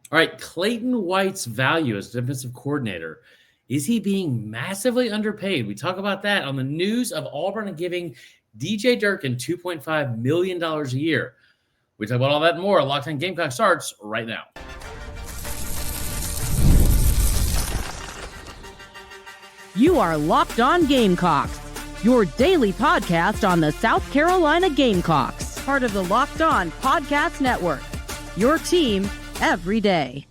All right, Clayton White's value as defensive coordinator. Is he being massively underpaid? We talk about that on the news of Auburn and giving DJ Durkin $2.5 million a year. We talk about all that and more. Locked On Gamecock starts right now. You are Locked On Gamecocks, your daily podcast on the South Carolina Gamecocks, part of the Locked On Podcast Network, your team every day.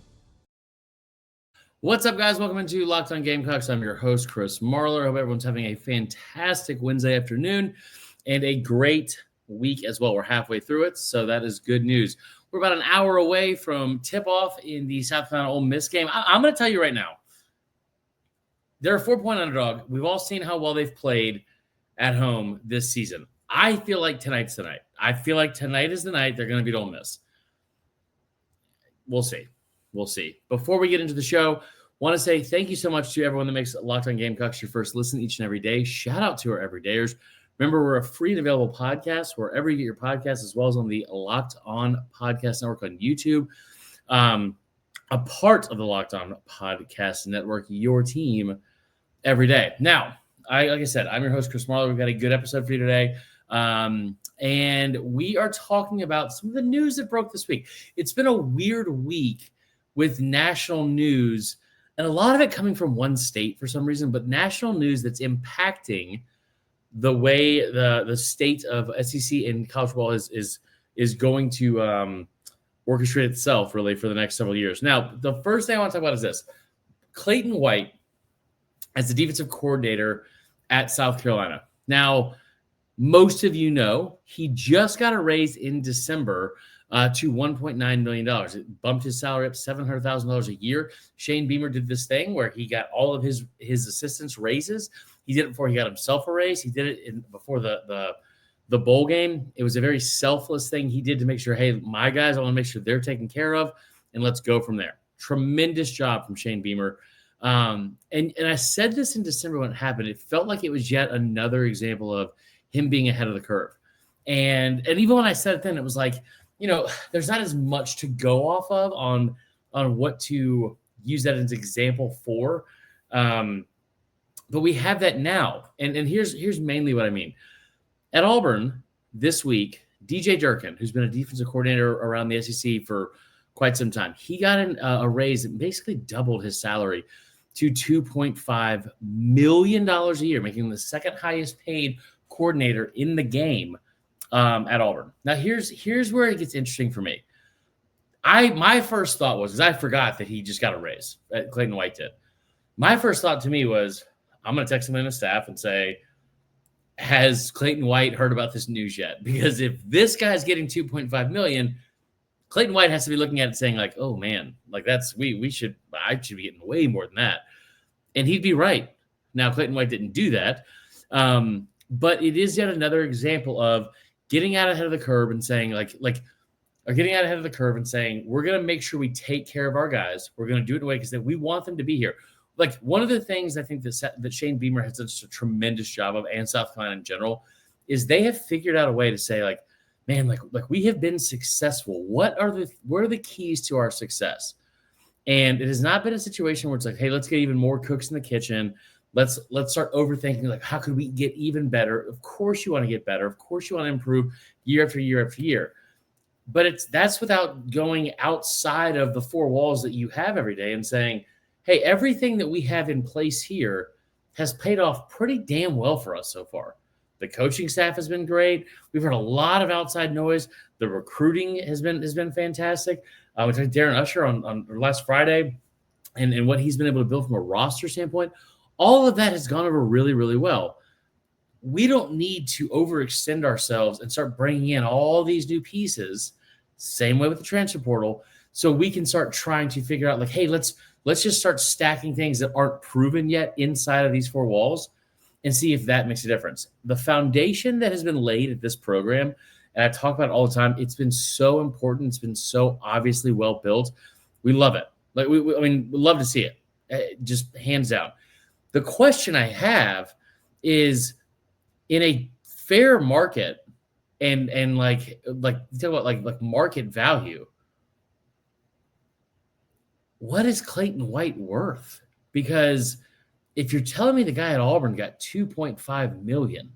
What's up, guys? Welcome into Locked On Gamecocks. I'm your host, Chris Marler. Hope everyone's having a fantastic Wednesday afternoon and a great week as well. We're halfway through it, so that is good news. We're about an hour away from tip-off in the South Carolina Ole Miss game. I'm going to tell you right now, they're a 4-point underdog. We've all seen how well they've played at home this season. I feel like tonight's the night. I feel like tonight is the night they're going to beat Ole Miss. We'll see. We'll see. Before we get into the show, want to say thank you so much to everyone that makes Locked On Gamecocks your first listen each and every day. Shout out to our everydayers. Remember, we're a free and available podcast wherever you get your podcasts, as well as on the Locked On Podcast Network on YouTube. A part of the Locked On Podcast Network, your team every day. Now, like I said, I'm your host, Chris Marler. We've got a good episode for you today. And we are talking about some of the news that broke this week. It's been a weird week with national news, and a lot of it coming from one state for some reason, but national news that's impacting the way the state of SEC and college football is going to orchestrate itself really for the next several years. Now, the first thing I want to talk about is this. Clayton White as the defensive coordinator at South Carolina. Now, most of you know he just got a raise in December to $1.9 million. It bumped his salary up $700,000 a year. Shane Beamer did this thing where he got all of his assistants raises. He did it before he got himself a raise. He did it before the bowl game. It was a very selfless thing he did to make sure, hey, my guys, I want to make sure they're taken care of, and let's go from there. Tremendous job from Shane Beamer. And I said this in December when it happened. It felt like it was yet another example of him being ahead of the curve. And even when I said it then, it was like, there's not as much to go off of on what to use that as an example for. But we have that now. And here's mainly what I mean. At Auburn this week, DJ Durkin, who's been a defensive coordinator around the SEC for quite some time, he got a raise that basically doubled his salary to $2.5 million a year, making him the second highest paid coordinator in the game at Auburn. Now, here's where it gets interesting for me. My first thought was, because I forgot that he just got a raise, Clayton White did. My first thought to me was, I'm going to text him in his staff and say, has Clayton White heard about this news yet? Because if this guy's getting $2.5 million, Clayton White has to be looking at it saying like, oh man, like that's I should be getting way more than that. And he'd be right. Now, Clayton White didn't do that. But it is yet another example of getting out ahead of the curve and saying getting out ahead of the curve and saying, we're going to make sure we take care of our guys. We're going to do it in a way because we want them to be here. Like one of the things I think that Shane Beamer has done such a tremendous job of, and South Carolina in general, is they have figured out a way to say like, man, like we have been successful. What are the keys to our success? And it has not been a situation where it's like, hey, let's get even more cooks in the kitchen. Let's start overthinking, like, how could we get even better? Of course you want to get better. Of course you want to improve year after year after year. But that's without going outside of the four walls that you have every day and saying, hey, everything that we have in place here has paid off pretty damn well for us so far. The coaching staff has been great. We've heard a lot of outside noise. The recruiting has been fantastic. We talked to Darren Usher on last Friday and what he's been able to build from a roster standpoint. All of that has gone over really, really well. We don't need to overextend ourselves and start bringing in all these new pieces, same way with the transfer portal, so we can start trying to figure out like, hey, let's just start stacking things that aren't proven yet inside of these four walls and see if that makes a difference. The foundation that has been laid at this program, and I talk about it all the time, it's been so important. It's been so obviously well built. We love it. Like we love to see it, just hands down. The question I have is, in a fair market and like you talk about like market value, what is Clayton White worth? Because if you're telling me the guy at Auburn got $2.5 million,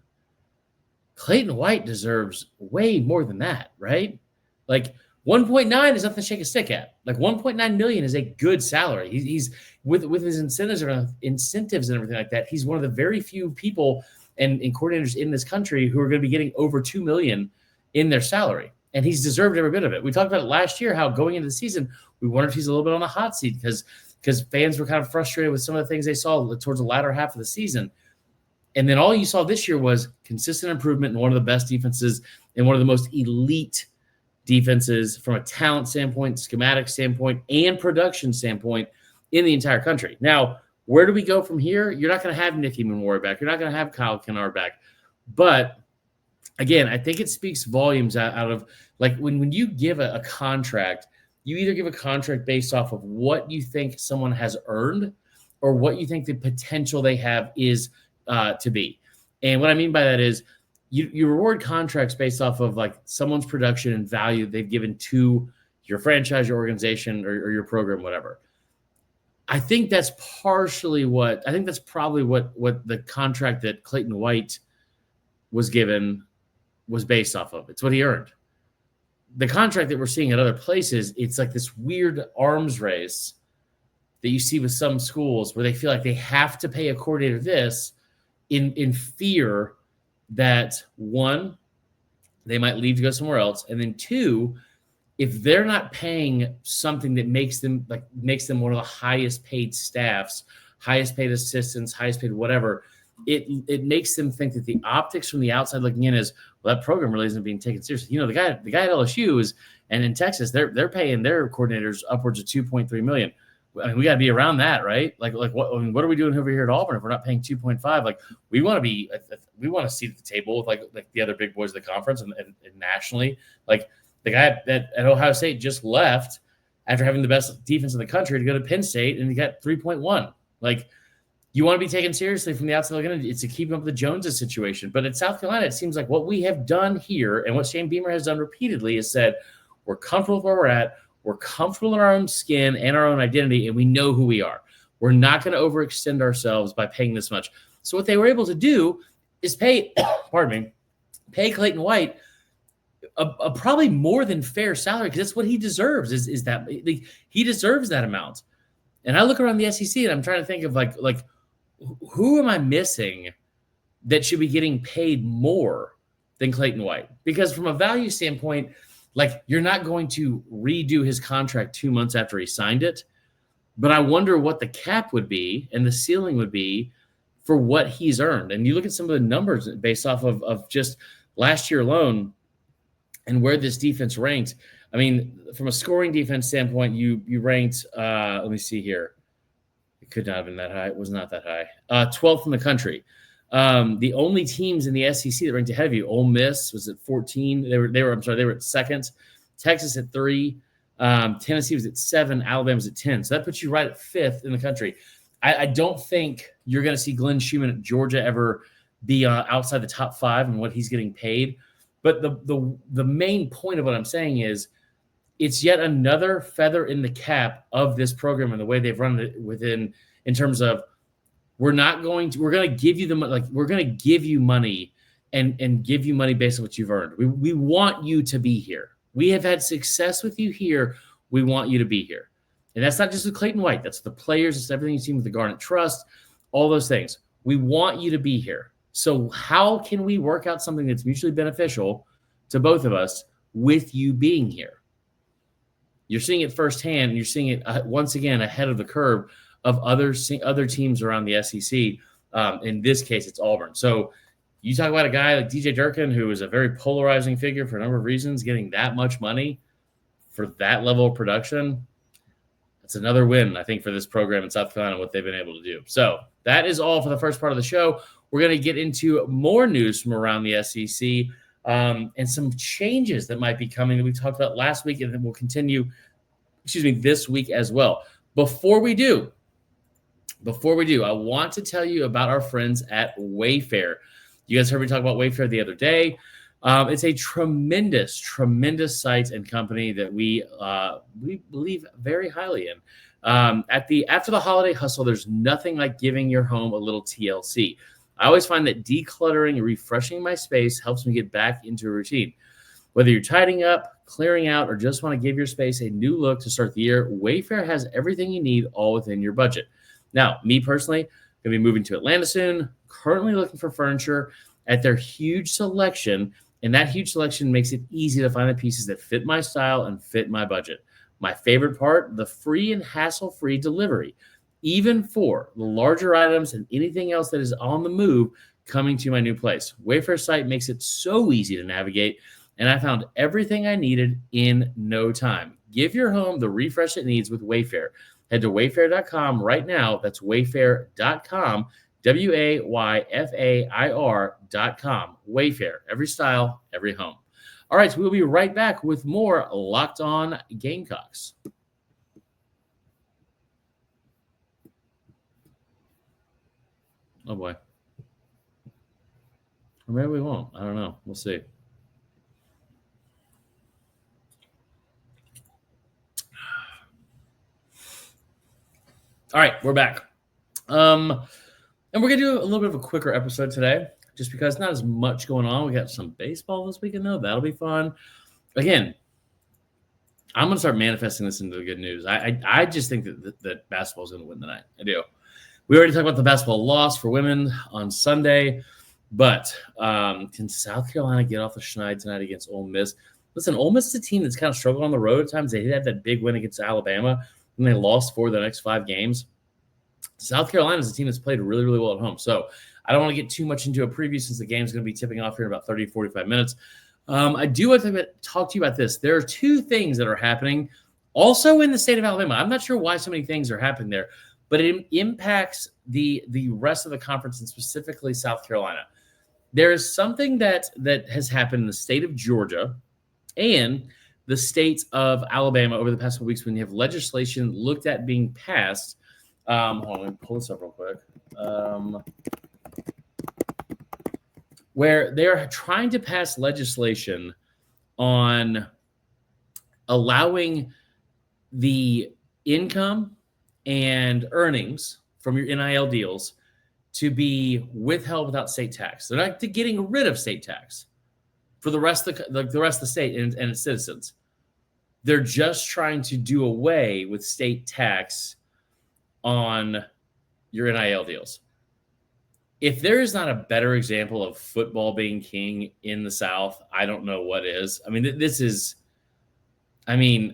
Clayton White deserves way more than that, right? Like 1.9 is nothing to shake a stick at. Like 1.9 million is a good salary. He's with his incentives and everything like that. He's one of the very few people and coordinators in this country who are going to be getting over 2 million in their salary. And he's deserved every bit of it. We talked about it last year, how going into the season, we wondered if he's a little bit on the hot seat because fans were kind of frustrated with some of the things they saw towards the latter half of the season. And then all you saw this year was consistent improvement in one of the best defenses and one of the most elite defenses from a talent standpoint, schematic standpoint, and production standpoint in the entire country. Now, where do we go from here? You're not going to have Nicky Memori back. You're not going to have Kyle Kennard back. But again, I think it speaks volumes out of like when you give a contract, you either give a contract based off of what you think someone has earned or what you think the potential they have is to be. And what I mean by that is you reward contracts based off of like someone's production and value they've given to your franchise, your organization, or your program, whatever. I think that's probably what the contract that Clayton White was given was based off of. It's what he earned. The contract that we're seeing at other places, it's like this weird arms race that you see with some schools where they feel like they have to pay a coordinator this in fear that, one, they might leave to go somewhere else, and then two, if they're not paying something that makes them one of the highest paid staffs, highest paid assistants, highest paid whatever, it makes them think that the optics from the outside looking in is, well, that program really isn't being taken seriously. The guy at LSU is, and in Texas, they're paying their coordinators upwards of $2.3 million. I mean, we got to be around that, right? Like what are we doing over here at Auburn if we're not paying 2.5? Like we want to seat at the table with like the other big boys of the conference and nationally. Like the guy at Ohio State just left after having the best defense in the country to go to Penn State, and he got 3.1. Like you want to be taken seriously from the outside looking in. It's to keep up with the Joneses situation. But at South Carolina, it seems like what we have done here and what Shane Beamer has done repeatedly is said we're comfortable with where we're at. We're comfortable in our own skin and our own identity, and we know who we are. We're not going to overextend ourselves by paying this much. So what they were able to do is pay Clayton White a probably more than fair salary because that's what he deserves. Is that he deserves that amount? And I look around the SEC and I'm trying to think of like who am I missing that should be getting paid more than Clayton White? Because from a value standpoint, like you're not going to redo his contract 2 months after he signed it, but I wonder what the cap would be and the ceiling would be for what he's earned. And you look at some of the numbers based off of just last year alone and where this defense ranked. I mean, from a scoring defense standpoint, you ranked, let me see here. It could not have been that high. It was not that high. 12th in the country. The only teams in the SEC that ranked ahead of you, Ole Miss was at 14. They were at second. Texas at 3. Tennessee was at 7. Alabama was at 10. So that puts you right at 5th in the country. I don't think you're going to see Glenn Schumann at Georgia ever be outside the top 5 and what he's getting paid. But the main point of what I'm saying is it's yet another feather in the cap of this program and the way they've run it in terms of we're going to give you we're going to give you money and give you money based on what you've earned. We want you to be here. We have had success with you here. We want you to be here. And that's not just with Clayton White. That's the players. It's everything you've seen with the Garnet Trust, all those things. We want you to be here. So how can we work out something that's mutually beneficial to both of us with you being here? You're seeing it firsthand, and you're seeing it once again ahead of the curve of other teams around the SEC. In this case, it's Auburn. So you talk about a guy like DJ Durkin, who is a very polarizing figure for a number of reasons, getting that much money for that level of production. That's another win, I think, for this program in South Carolina, what they've been able to do. So that is all for the first part of the show. We're going to get into more news from around the SEC and some changes that might be coming that we talked about last week, and then we'll continue, this week as well. Before we do, I want to tell you about our friends at Wayfair. You guys heard me talk about Wayfair the other day. It's a tremendous, tremendous site and company that we believe very highly in. After the holiday hustle, there's nothing like giving your home a little TLC. I always find that decluttering and refreshing my space helps me get back into a routine. Whether you're tidying up, clearing out, or just want to give your space a new look to start the year, Wayfair has everything you need all within your budget. Now, me personally, going to be moving to Atlanta soon, currently looking for furniture at their huge selection, and that huge selection makes it easy to find the pieces that fit my style and fit my budget. My favorite part, the free and hassle-free delivery, even for the larger items and anything else that is on the move coming to my new place. Wayfair's site makes it so easy to navigate, and I found everything I needed in no time. Give your home the refresh it needs with Wayfair. Head to wayfair.com right now. That's wayfair.com, Wayfair.com. Wayfair, every style, every home. All right, so we'll be right back with more Locked On Gamecocks. Oh, boy. Or maybe we won't. I don't know. We'll see. All right, we're back. And we're going to do a little bit of a quicker episode today, just because not as much going on. We got some baseball this weekend, though. That'll be fun. Again, I'm going to start manifesting this into the good news. I just think that basketball is going to win tonight. I do. We already talked about the basketball loss for women on Sunday, but can South Carolina get off the schneid tonight against Ole Miss? Listen, Ole Miss is a team that's kind of struggled on the road at times. They had that big win against Alabama, and they lost 4 of the next 5 games. South Carolina is a team that's played really, really well at home. So I don't want to get too much into a preview since the game's going to be tipping off here in about 30, 45 minutes. I do want to talk to you about this. There are 2 things that are happening also in the state of Alabama. I'm not sure why so many things are happening there, but it impacts the rest of the conference and specifically South Carolina. There is something that has happened in the state of Georgia and the state of Alabama over the past couple weeks when you have legislation looked at being passed. Hold on, let me pull this up real quick. Where they're trying to pass legislation on allowing the income and earnings from your NIL deals to be withheld without state tax. They're not getting rid of state tax for the rest of the state and its citizens. They're just trying to do away with state tax on your NIL deals. If there is not a better example of football being king in the South, I don't know what is. I mean,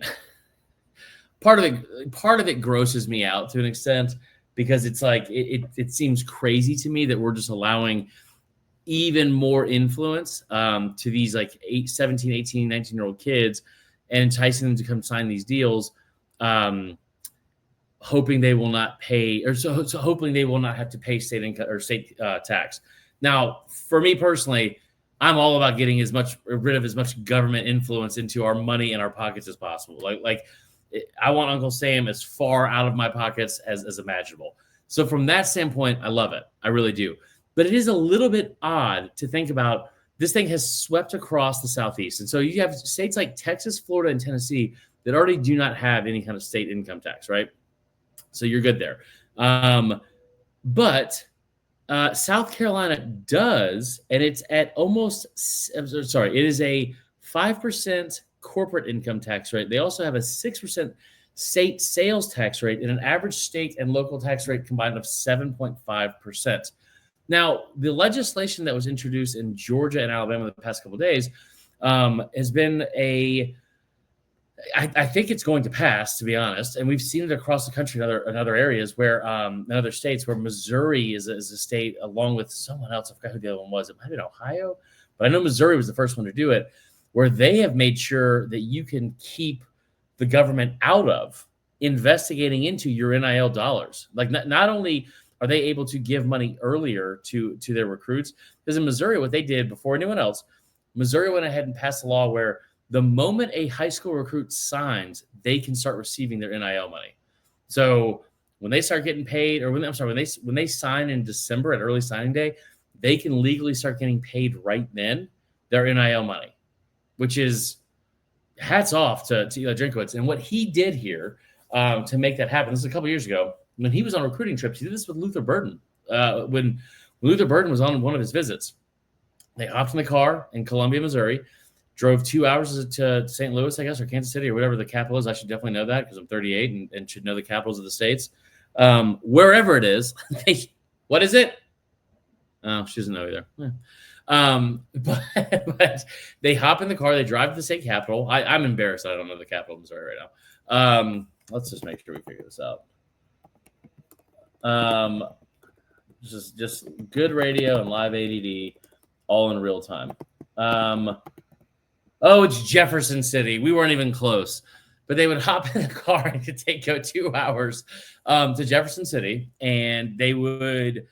part of it grosses me out to an extent because it's like it seems crazy to me that we're just allowing even more influence to these like 17, 18, 19-year-old kids and enticing them to come sign these deals, hoping they will not pay, or so hoping they will not have to pay state income or state tax. Now, for me personally, I'm all about getting rid of as much government influence into our money in our pockets as possible. Like I want Uncle Sam as far out of my pockets as imaginable. So from that standpoint, I love it. I really do. But it is a little bit odd to think about. This thing has swept across the Southeast. And so you have states like Texas, Florida, and Tennessee that already do not have any kind of state income tax, right? So you're good there. But South Carolina does, and it's at it is a 5% corporate income tax rate. They also have a 6% state sales tax rate and an average state and local tax rate combined of 7.5%. Now, the legislation that was introduced in Georgia and Alabama the past couple of days has been I think it's going to pass, to be honest. And we've seen it across the country in other areas where, in other states where Missouri is a state, along with someone else. I forgot who the other one was. It might have been Ohio, but I know Missouri was the first one to do it, where they have made sure that you can keep the government out of investigating into your NIL dollars. Like not only are they able to give money earlier to their recruits, because in Missouri, what they did before anyone else, Missouri went ahead and passed a law where the moment a high school recruit signs, they can start receiving their NIL money. So when they start getting paid, or when they sign in December at early signing day, they can legally start getting paid right then their NIL money, which is hats off to Eli Drinkwitz. And what he did here to make that happen, this is a couple years ago, when he was on recruiting trips, he did this with Luther Burden. When Luther Burden was on one of his visits, they hopped in the car in Columbia, Missouri, drove 2 hours to St. Louis, I guess, or Kansas City, or whatever the capital is. I should definitely know that because I'm 38 and should know the capitals of the states. Wherever it is, what is it? Oh, she doesn't know either. Yeah. But they hop in the car, they drive to the state capitol. I'm embarrassed I don't know the capital of Missouri right now. Let's just make sure we figure this out. Just good radio and live ADD all in real time. It's Jefferson City. We weren't even close. But they would hop in the car and it could go 2 hours to Jefferson City, and they would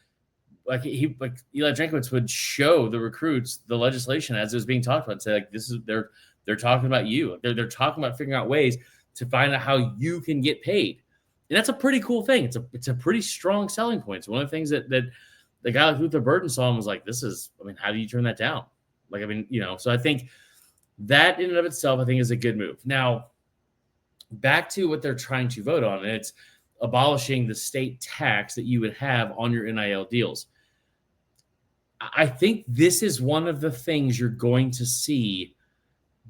Eli Drinkwitz would show the recruits the legislation as it was being talked about and say, like, this is they're talking about you. They're talking about figuring out ways to find out how you can get paid. And that's a pretty cool thing. It's a pretty strong selling point. It's one of the things that the guy like Luther Burden saw and was like, how do you turn that down? So I think that in and of itself, I think is a good move. Now, back to what they're trying to vote on, and it's abolishing the state tax that you would have on your NIL deals. I think this is one of the things you're going to see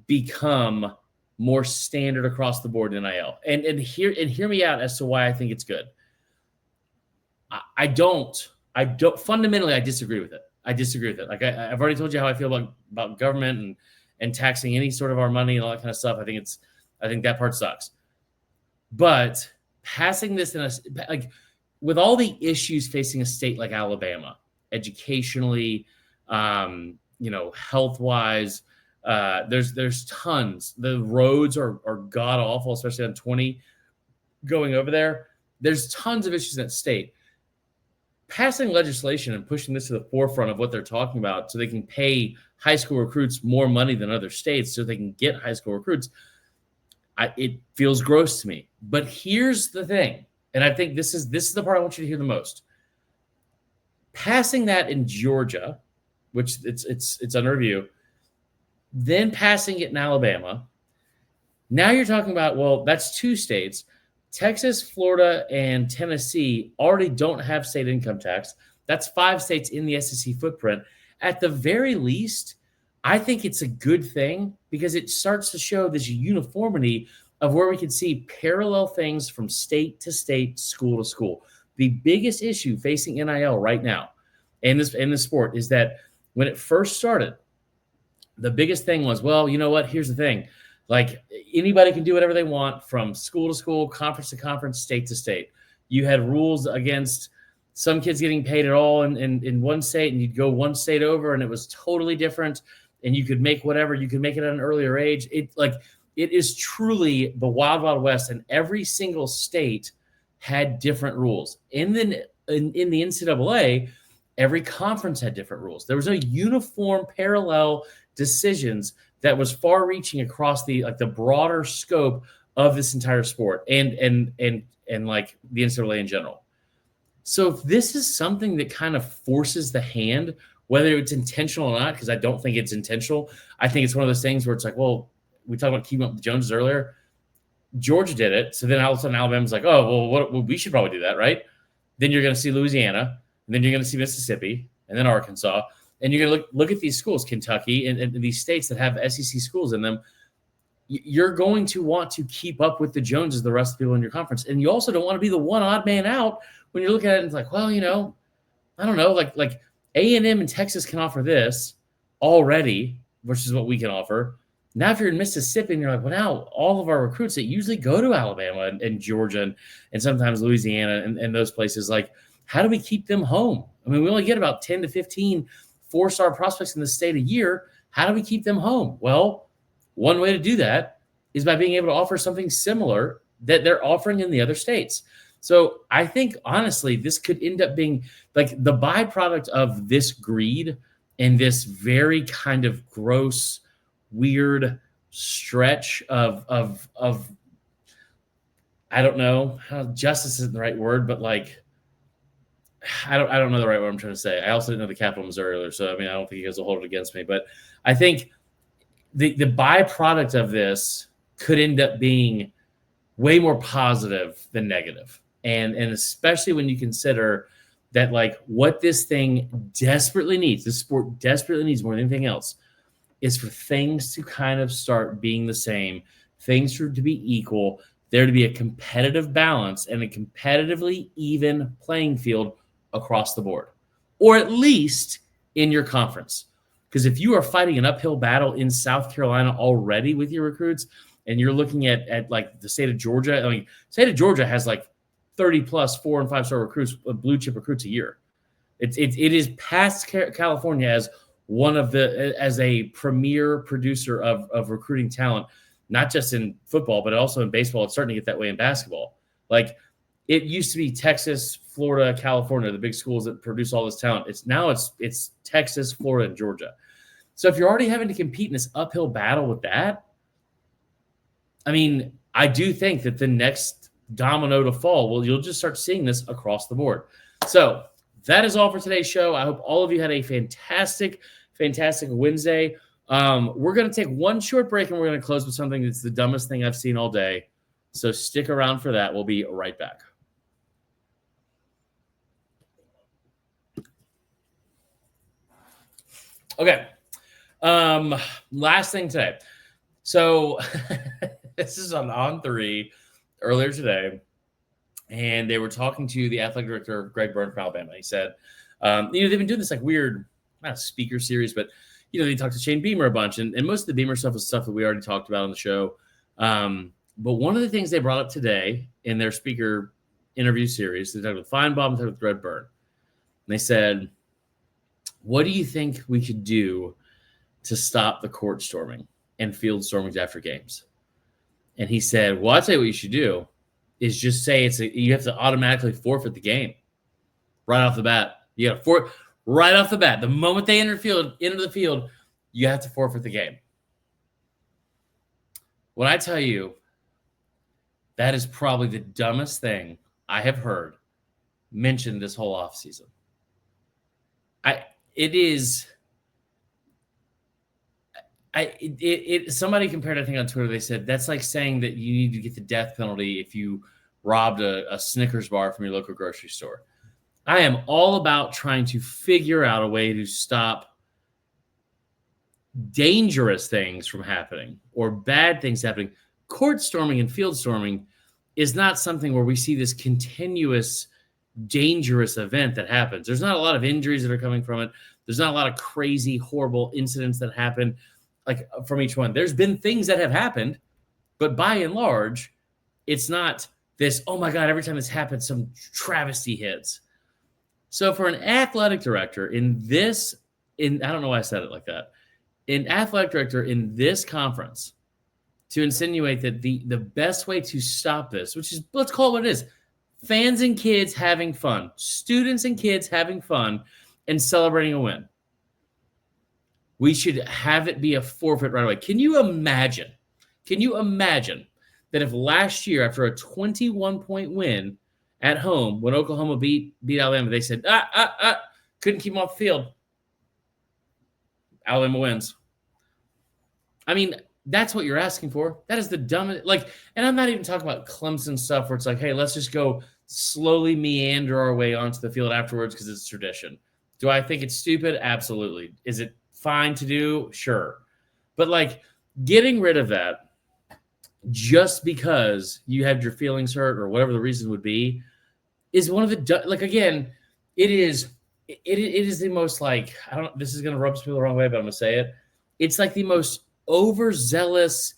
become more standard across the board in NIL. And hear me out as to why I think it's good. I don't fundamentally, I disagree with it. Like I've already told you how I feel about government and taxing any sort of our money and all that kind of stuff. I think that part sucks. But passing this with all the issues facing a state like Alabama, educationally, health-wise, there's tons. The roads are god awful, especially on 20 going over there. There's tons of issues in that state. Passing legislation and pushing this to the forefront of what they're talking about so they can pay high school recruits more money than other states so they can get high school recruits, it feels gross to me. But here's the thing, and I think this is the part I want you to hear the most. Passing that in Georgia, which it's under review, then passing it in Alabama. Now you're talking about, well, that's 2 states. Texas, Florida, and Tennessee already don't have state income tax. That's 5 states in the SEC footprint. At the very least, I think it's a good thing because it starts to show this uniformity of where we can see parallel things from state to state, school to school. The biggest issue facing NIL right now in this sport is that when it first started, the biggest thing was, well, you know what? Here's the thing. Like, anybody can do whatever they want from school to school, conference to conference, state to state. You had rules against some kids getting paid at all in one state, and you'd go one state over, and it was totally different, and you could make whatever. You could make it at an earlier age. It is truly the wild, wild west, and every single state had different rules. And then in the NCAA, every conference had different rules. There was no uniform parallel decisions that was far-reaching across the broader scope of this entire sport and like the NCAA in general. So if this is something that kind of forces the hand, whether it's intentional or not, because I don't think it's intentional, I think it's one of those things where it's like, well, we talked about keeping up with the Joneses earlier. Georgia did it, so then all of a sudden Alabama's like, oh, well, we should probably do that, right? Then you're going to see Louisiana, and then you're going to see Mississippi, and then Arkansas. And you're going to look at these schools, Kentucky, and these states that have SEC schools in them. You're going to want to keep up with the Joneses, the rest of the people in your conference. And you also don't want to be the one odd man out when you're looking at it and it's like, well, I don't know, like A&M and Texas can offer this already versus what we can offer. Now, if you're in Mississippi and you're like, well, now all of our recruits that usually go to Alabama and Georgia and sometimes Louisiana and those places, like, how do we keep them home? I mean, we only get about 10 to 15 4-star prospects in the state a year. How do we keep them home? Well, one way to do that is by being able to offer something similar that they're offering in the other states. So I think, honestly, this could end up being like the byproduct of this greed and this very kind of gross, weird stretch of I don't know how justice isn't the right word, but like I don't know the right word I'm trying to say. I also didn't know the capital of Missouri earlier, so I mean I don't think you guys will hold it against me. But I think the byproduct of this could end up being way more positive than negative. And especially when you consider that, like, what this thing desperately needs, this sport desperately needs more than anything else, is for things to kind of start being the same, things to be equal, there to be a competitive balance and a competitively even playing field across the board, or at least in your conference. Because if you are fighting an uphill battle in South Carolina already with your recruits, and you're looking at like the state of Georgia, I mean, state of Georgia has like 30 plus 4- and 5-star recruits, blue chip recruits a year. It is past California as as a premier producer of recruiting talent, not just in football, but also in baseball. It's starting to get that way in basketball. Like, it used to be Texas, Florida, California, the big schools that produce all this talent. It's Texas, Florida, and Georgia. So if you're already having to compete in this uphill battle with that, I mean, I do think that the next domino to fall, well, you'll just start seeing this across the board. So that is all for today's show. I hope all of you had a fantastic Wednesday. We're going to take one short break, and we're going to close with something that's the dumbest thing I've seen all day. So stick around for that. We'll be right back. Okay. Last thing today. So this is on 3 earlier today, and they were talking to the athletic director, Greg Byrne from Alabama. He said, they've been doing this like weird, not a speaker series, but they talked to Shane Beamer a bunch, and most of the Beamer stuff is stuff that we already talked about on the show. But one of the things they brought up today in their speaker interview series, they talked with Feinbaum, they talked with Greg Byrne. And they said, what do you think we could do to stop the court storming and field stormings after games? And he said, well, I'll tell you what you should do is just say you have to automatically forfeit the game right off the bat. You got to right off the bat. The moment they enter the field, you have to forfeit the game. When I tell you, that is probably the dumbest thing I have heard mentioned this whole offseason. Somebody compared, I think on Twitter, they said that's like saying that you need to get the death penalty if you robbed a Snickers bar from your local grocery store. I am all about trying to figure out a way to stop dangerous things from happening or bad things happening. Court storming and field storming is not something where we see this continuous dangerous event that happens. There's not a lot of injuries that are coming from it. There's not a lot of crazy, horrible incidents that happen like from each one. There's been things that have happened, but by and large, it's not this, oh my God, every time this happens, some travesty hits. So for an athletic director I don't know why I said it like that, an athletic director in this conference to insinuate that the best way to stop this, which is, let's call it what it is, fans and kids having fun, students and kids having fun and celebrating a win, we should have it be a forfeit right away. Can you imagine that if last year, after a 21-point win at home, when Oklahoma beat Alabama, they said, couldn't keep them off the field, Alabama wins. I mean, that's what you're asking for. That is the dumbest, and I'm not even talking about Clemson stuff where it's like, hey, let's just go slowly meander our way onto the field afterwards because it's tradition. Do I think it's stupid? Absolutely. Is it fine to do? Sure. But getting rid of that just because you had your feelings hurt or whatever the reason would be is one of the, again, it is the most this is going to rub some people the wrong way, but I'm going to say it. It's like the most overzealous,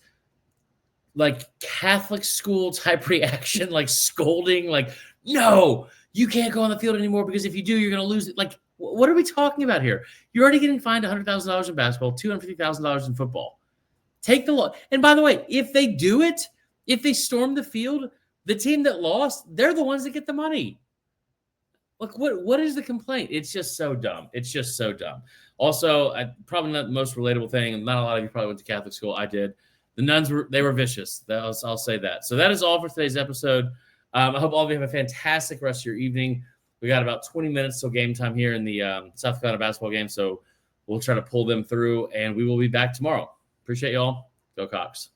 Catholic school type reaction, scolding, no, you can't go on the field anymore because if you do, you're going to lose it. What are we talking about here? You're already getting fined $100,000 in basketball, $250,000 in football. Take the law. And by the way, if they do it, if they storm the field, the team that lost, they're the ones that get the money. What is the complaint? It's just so dumb. It's just so dumb. Also, probably not the most relatable thing, and not a lot of you probably went to Catholic school. I did. The nuns were vicious. I'll say that. So that is all for today's episode. I hope all of you have a fantastic rest of your evening. We got about 20 minutes till game time here in the South Carolina basketball game, so we'll try to pull them through, and we will be back tomorrow. Appreciate y'all. Go Cox.